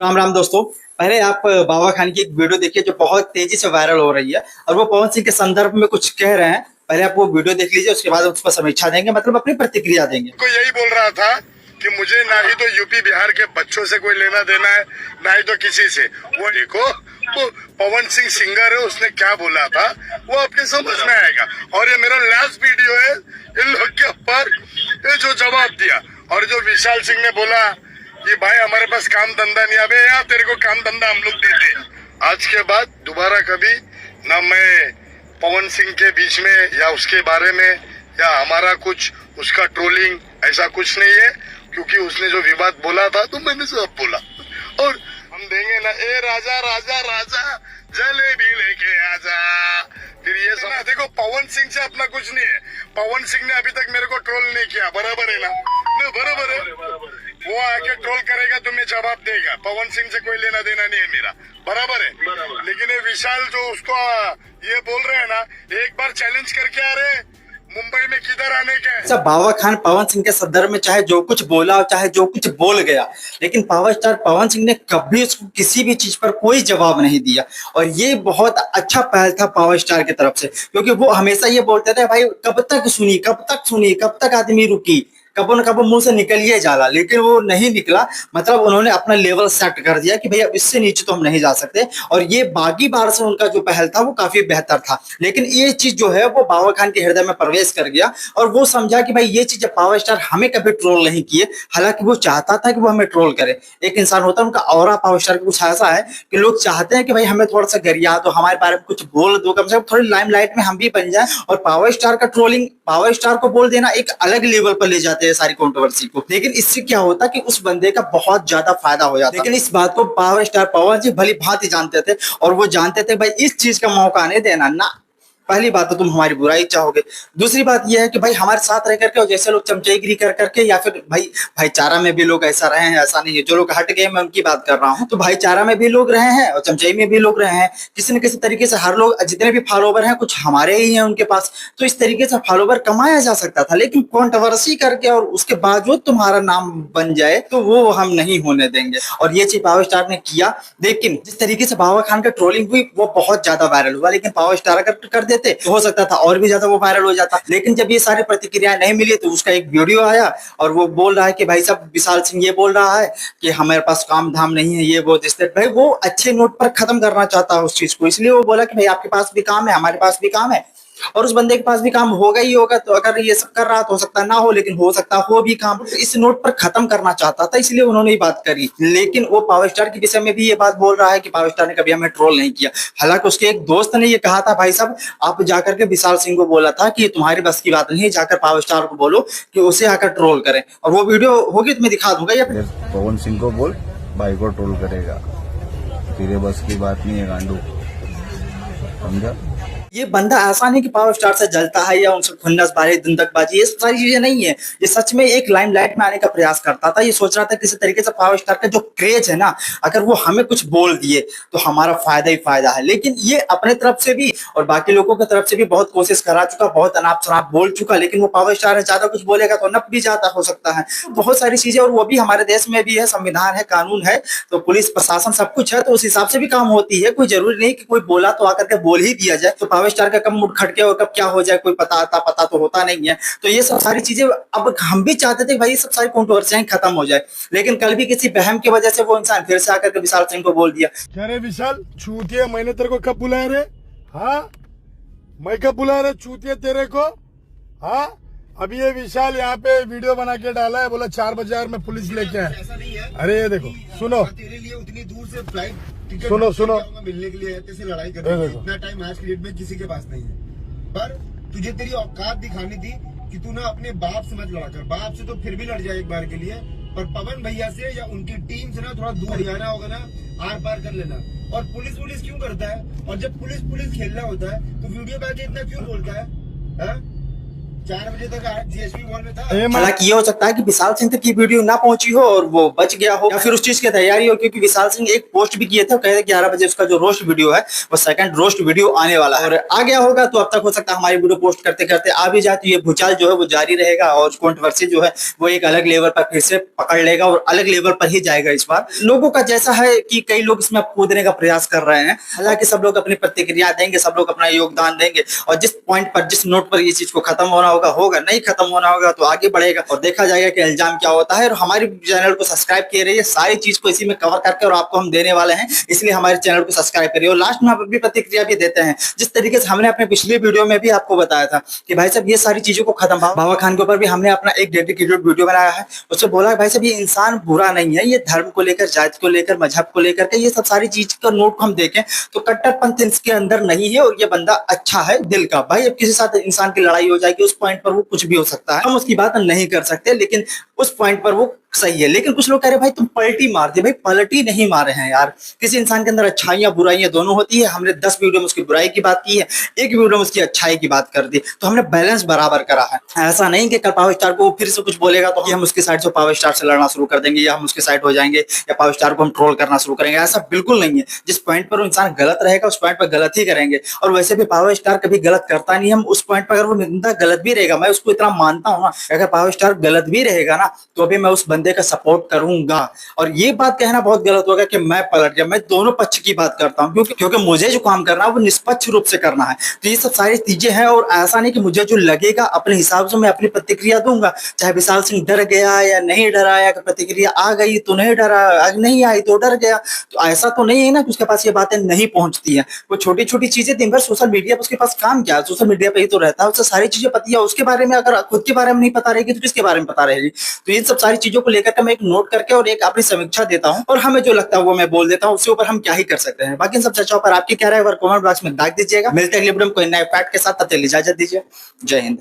राम राम दोस्तों। पहले आप बाबा खान की एक वीडियो देखिए जो बहुत तेजी से वायरल हो रही है और वो पवन सिंह के संदर्भ में कुछ कह रहे हैं। पहले आप वो वीडियो देख लीजिए, उसके बाद उस पर समीक्षा देंगे, मतलब अपनी प्रतिक्रिया देंगे। को यही बोल रहा था कि मुझे ना ही तो यूपी बिहार के बच्चों से कोई लेना देना है, ना ही तो किसी से। वो देखो, वो पवन सिंह सिंगर है, उसने क्या बोला था वो आपके समझ में आएगा। और ये मेरा लास्ट वीडियो है इन लोग के ऊपर, ये जो जवाब दिया। और जो विशाल सिंह ने बोला कि भाई हमारे पास काम धंधा नहीं, अबे यार तेरे को काम धंधा हम लोग देते। आज के बाद दोबारा कभी ना मैं पवन सिंह के बीच में या उसके बारे में या हमारा कुछ उसका ट्रोलिंग ऐसा कुछ नहीं है, क्योंकि उसने जो विवाद बोला था तो मैंने सब बोला। और हम देंगे ना, ए राजा राजा राजा जलेबी लेके आजा। फिर ये सुना, देखो पवन सिंह से अपना कुछ नहीं है। पवन सिंह ने अभी तक मेरे को ट्रोल नहीं किया, बराबर है ना? बराबर है। वो आके ट्रोल करेगा तो मैं जवाब देगा। पवन सिंह से कोई लेना देना नहीं है मेरा, बराबर है। लेकिन ये विशाल जो उसको ये बोल रहे हैं ना, एक बार चैलेंज करके आ रहे मुंबई में किधर आने का है। अच्छा, बाबा खान पवन सिंह के संदर्भ में चाहे जो कुछ बोला और चाहे जो कुछ बोल गया, लेकिन पावर स्टार पवन सिंह ने कभी उसको किसी भी चीज पर कोई जवाब नहीं दिया। और ये बहुत अच्छा पहल था पावर स्टार की तरफ से, क्योंकि वो हमेशा ये बोलते थे भाई कब तक सुनी, कब तक सुनी, कब तक आदमी रुकी, कब न कब मुंह से निकल ही जाला। लेकिन वो नहीं निकला, मतलब उन्होंने अपना लेवल सेट कर दिया कि भाई अब इससे नीचे तो हम नहीं जा सकते। और ये बागी बार से उनका जो पहल था वो काफी बेहतर था। लेकिन ये चीज जो है वो बाबा खान के हृदय में प्रवेश कर गया और वो समझा कि भाई ये चीज पावर स्टार हमें कभी ट्रोल नहीं किए, हालांकि वो चाहता था कि वो हमें ट्रोल करे। एक इंसान होता है, उनका ऑरा पावर स्टार का कुछ ऐसा है कि लोग चाहते हैं कि भाई हमें थोड़ा सा गरिया दो, हमारे बारे में कुछ बोल दो, कम से कम थोड़ी लाइमलाइट में हम भी बन जाए। और पावर स्टार का ट्रोलिंग, पावर स्टार को बोल देना एक अलग लेवल पर ले जाते हैं सारी कंट्रोवर्सी को। लेकिन इससे क्या होता कि उस बंदे का बहुत ज्यादा फायदा हो जाता। लेकिन इस बात को पावर स्टार पवन जी भली भांति जानते थे और वो जानते थे भाई इस चीज का मौका नहीं देना ना। पहली बात तो तुम हमारी बुराई चाहोगे, दूसरी बात यह है कि भाई हमारे साथ रह करके और जैसे लोग चमचेगिरी कर करके या फिर भाई भाईचारा में भी लोग ऐसा रहे हैं, ऐसा नहीं है। जो लोग हट गए मैं उनकी बात कर रहा हूँ, तो भाईचारा में भी लोग रहे हैं और चमचई में भी लोग रहे हैं। किसी न किसी तरीके से हर लोग, जितने भी फॉलोवर हैं कुछ हमारे ही हैं उनके पास, तो इस तरीके से फॉलोवर कमाया जा सकता था। लेकिन कॉन्ट्रोवर्सी करके और उसके बावजूद तुम्हारा नाम बन जाए तो वो हम नहीं होने देंगे। और ये चीज पावर स्टार ने किया। लेकिन जिस तरीके से बाबा खान का ट्रोलिंग हुई वो बहुत ज्यादा वायरल हुआ, लेकिन पावर स्टार अगर कर देते तो हो सकता था और भी ज्यादा वो वायरल हो जाता। लेकिन जब ये सारी प्रतिक्रियाएं नहीं मिली तो उसका एक वीडियो आया और वो बोल रहा है कि भाई साहब विशाल सिंह ये बोल रहा है कि हमारे पास काम धाम नहीं है, ये वो दिस दैट। भाई वो अच्छे नोट पर खत्म करना चाहता है उस चीज को, इसलिए वो बोला कि भाई आपके पास भी काम है, हमारे पास भी काम है और उस बंदे के पास भी काम होगा ही होगा। तो अगर ये सब कर रहा तो हो सकता ना हो, लेकिन हो सकता हो भी काम। तो इस नोट पर खत्म करना चाहता था, इसलिए उन्होंने ये बात करी। लेकिन वो पावर स्टार के विषय में भी ये बात बोल रहा है कि पावर स्टार ने कभी हमें ट्रोल नहीं किया। हालांकि उसके एक दोस्त ने ये कहा था भाई साहब आप जाकर के विशाल सिंह को बोला था कि तुम्हारी बस की बात नहीं है, जाकर पावर स्टार को बोलो कि उसे आकर ट्रोल करें। और वो वीडियो होगी तो मैं दिखा दूंगा। या फिर पवन सिंह को बोल भाई को ट्रोल करेगा, तेरे बस की बात नहीं है गांडू, समझा? ये बंदा ऐसा नहीं कि पावर स्टार से जलता है या उनसे खुन्नसबाजी, दंतकबाजी, ये सारी चीजें नहीं है। ये सच में एक लाइमलाइट में आने का प्रयास करता था। ये सोच रहा था किसी तरीके से पावर स्टार का जो क्रेज है ना, अगर वो हमें कुछ बोल दिए तो हमारा फायदा ही फायदा है। लेकिन ये अपने तरफ से भी और बाकी लोगों की तरफ से भी बहुत कोशिश करा चुका, बहुत अनाप शनाप बोल चुका। लेकिन वो पावर स्टार है, ज्यादा कुछ बोलेगा तो नप भी जाता हो सकता है, बहुत सारी चीजें। और वो भी हमारे देश में भी है, संविधान है, कानून है, तो पुलिस प्रशासन सब कुछ है, तो उस हिसाब से भी काम होती है। कोई जरूरी नहीं कि कोई बोला तो आकर के बोल ही दिया जाए। तो पावर स्टार का कब मुड़ खटके और कब क्या हो जाए कोई पता तो होता नहीं है। तो ये सब सारी चीजें अब हम भी चाहते थे भाई सब सारी कंट्रोवर्सियां खत्म हो जाए, लेकिन कल भी किसी बहम की वजह से वो इंसान फिर से आकर के विशाल सिंह को बोल दिया। क्या रे विशाल चूतिया, मैंने तेरे को कब बुलाया रे? हाँ, मैं कब बुलाया रे चूतिया तेरे को? हाँ, अभी ये विशाल यहाँ पे वीडियो बना के डाला है, बोला 4 बजे में पुलिस लेके आए। अरे ये देखो, सुनो, तेरे लिए उतनी दूर से फ्लाइट सुनो मिलने के लिए तेरे से लड़ाई करने के लिए इतना टाइम आज की डेट में किसी के पास नहीं है। पर तुझे तेरी औकात दिखानी थी कि तू ना अपने बाप से मत लड़ा कर। बाप से तो फिर भी लड़ जाए एक बार के लिए, पर पवन भैया से या उनकी टीम से ना थोड़ा दूर हरियाणा होगा ना, आर पार कर लेना। और पुलिस क्यों करता है? और जब पुलिस खेलना होता है तो वीडियो पे आके इतना क्यों बोलता है? 4 बजे तक जीएसपी मॉल में था। हालांकि ये हो सकता है कि विशाल सिंह तक की वीडियो ना पहुंची हो और वो बच गया हो, या फिर उस चीज की तैयारी हो, क्योंकि विशाल सिंह एक पोस्ट भी किए थे, कहे थे 11 बजे उसका जो रोस्ट वीडियो है वो सेकंड रोस्ट वीडियो आने वाला है, और आ गया होगा तो अब तक हो सकता है हमारी वीडियो पोस्ट करते करते आ भी जाती है। भूचाल जो है वो जारी रहेगा और कंट्रोवर्सी जो है वो एक अलग लेवल पर फिर से पकड़ लेगा और अलग लेवल पर ही जाएगा इस बार। लोगों का जैसा है कि कई लोग इसमें कूदने का प्रयास कर रहे हैं, हालांकि सब लोग अपनी प्रतिक्रिया देंगे, सब लोग अपना योगदान देंगे, और जिस पॉइंट पर जिस नोट पर ये चीज को खत्म होना होगा होगा, नहीं खत्म होना होगा तो आगे बढ़ेगा और देखा जाएगा कि इल्जाम क्या होता है। और हमारे चैनल को सब्सक्राइब किए रहिए, सारी चीज को इसी में कवर करके और आपको हम देने वाले हैं, इसलिए हमारे चैनल को सब्सक्राइब करिए। और लास्ट में आप अपनी प्रतिक्रिया भी देते हैं, जिस तरीके से हमने अपने पिछले वीडियो में भी आपको बताया था कि भाई साहब ये सारी चीजों को खत्म, बाबा खान के ऊपर भी हमने अपना एक डेडिकेटेड वीडियो बनाया है, उससे बोला भाई साहब ये इंसान बुरा नहीं है, ये धर्म को लेकर, जाति को लेकर, मजहब को लेकर के ये सब सारी चीज का नोट को हम देखें तो कट्टरपंथ इसके अंदर नहीं है और ये बंदा अच्छा है दिल का। भाई अब किसी साथ इंसान की लड़ाई हो जाएगी, उस पॉइंट पर वो कुछ भी हो सकता है, हम उसकी बात नहीं कर सकते, लेकिन उस पॉइंट पर वो सही है। लेकिन कुछ लोग कह रहे भाई तुम पलटी मार दिए, भाई पलटी नहीं मारे हैं यार, किसी इंसान के अंदर अच्छाइयां बुराइयां दोनों होती है। हमने 10 वीडियो में उसकी बुराई की बात की है, एक वीडियो में उसकी अच्छाई की बात कर दी, तो हमने बैलेंस बराबर करा है। ऐसा नहीं कि कल पावर स्टार को फिर से कुछ बोलेगा तो हम उसकी साइड से पावर स्टार से लड़ना शुरू कर देंगे, या हम उसके साइड हो जाएंगे, या पावर स्टार को हम ट्रोल करना शुरू करेंगे। ऐसा बिल्कुल नहीं है, जिस पॉइंट पर वो इंसान गलत रहेगा उस पॉइंट पर गलत ही करेंगे। और वैसे भी पावर स्टार कभी गलत करता नहीं, हम उस पॉइंट पर अगर वो बंदा गलत भी रहेगा, मैं उसको इतना मानता हूँ ना, अगर पावर स्टार गलत भी रहेगा ना तो अभी मैं उस बंदे का सपोर्ट करूंगा। और ये बात कहना बहुत गलत होगा कि मैं पलट गया, मैं दोनों पक्ष की बात करता हूं, क्योंकि मुझे जो काम करना है वो निष्पक्ष रूप से करना है। तो ये सब सारी चीजें हैं, और ऐसा नहीं कि मुझे जो लगेगा अपने हिसाब से मैं अपनी प्रतिक्रिया दूंगा, चाहे विशाल सिंह डर गया या नहीं डरा, या प्रतिक्रिया आ गई तो नहीं डरा, नहीं आई तो डर गया, तो ऐसा तो नहीं है ना कि उसके पास ये बातें नहीं पहुंचती है। वो छोटी छोटी चीजें दिन भर सोशल मीडिया पर उसके पास काम क्या है, सोशल मीडिया पे ही तो रहता है, उससे सारी चीजें पता है। उसके बारे में अगर खुद के बारे में नहीं पता रहेगी तो किसके बारे में पता रहेगी। तो इन सब सारी चीजों को लेकर मैं एक नोट करके और एक अपनी समीक्षा देता हूं, और हमें जो लगता है वो मैं बोल देता हूं, उसके ऊपर हम क्या ही कर सकते हैं। बाकी इन सब चर्चाओं पर आपकी क्या राय है कमेंट बॉक्स में दाग दीजिएगा। मिलते हैं अगले वीडियो में कोई नए फैक्ट के साथ, तब तक इजाजत दीजिए। जय हिंद।